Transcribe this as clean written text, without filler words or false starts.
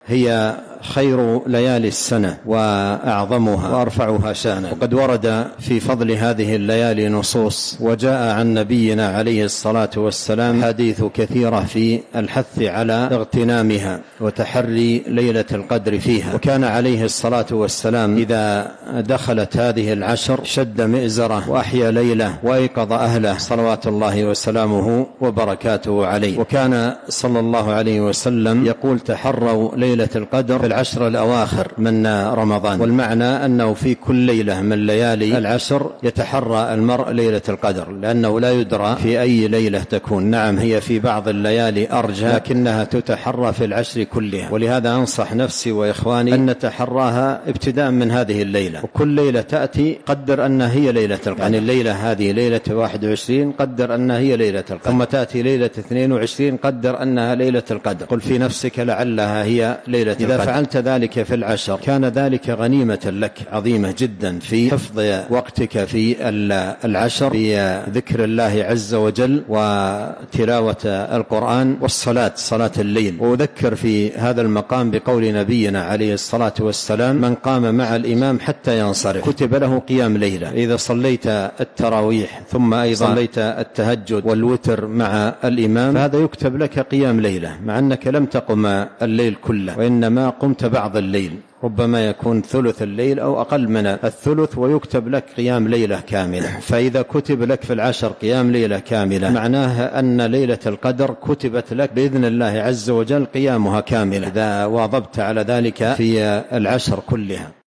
هي خير ليالي السنة وأعظمها وأرفعها شأنا، وقد ورد في فضل هذه الليالي نصوص، وجاء عن نبينا عليه الصلاة والسلام حديث كثيرة في الحث على اغتنامها وتحري ليلة القدر فيها. وكان عليه الصلاة والسلام إذا دخلت هذه العشر شد مئزره وأحيا ليلة وأيقظ أهله صلوات الله وسلامه وبركاته عليه. وكان صلى الله عليه وسلم يقول: تحروا ليلة القدر في العشر الأواخر من رمضان. والمعنى أنه في كل ليلة من ليالي العشر يتحرى المرء ليلة القدر، لأنه لا يدرى في أي ليلة تكون. نعم، هي في بعض الليالي أرجى، لكنها تتحرى في العشر كلها. ولهذا أنصح نفسي وإخواني أن نتحراها ابتداء من هذه الليلة، وكل ليلة تأتي قدر أنها هي ليلة القدر. يعني الليلة هذه ليلة 21 قدر أنها هي ليلة القدر، ثم تأتي ليلة 22 قدر أنها ليلة القدر. قل في نفسك لعلها هي ليلة القدر. إذا فعلت ذلك في العشر كان ذلك غنيمة لك عظيمة جدا في حفظ وقتك في العشر، في ذكر الله عز وجل وتلاوة القرآن والصلاة، صلاة الليل. وأذكر في هذا المقام بقول نبينا عليه الصلاة والسلام: من قام مع الإمام حتى ينصرف كتب له قيام ليلة. إذا صليت التراويح ثم أيضا صليت التهجد والوتر مع الإمام فهذا يكتب لك قيام ليلة، مع أنك لم تقم الليل كله وإنما قمت بعض الليل، ربما يكون ثلث الليل أو أقل من الثلث، ويكتب لك قيام ليلة كاملة. فإذا كتب لك في العشر قيام ليلة كاملة معناها أن ليلة القدر كتبت لك بإذن الله عز وجل قيامها كاملة إذا واظبت على ذلك في العشر كلها.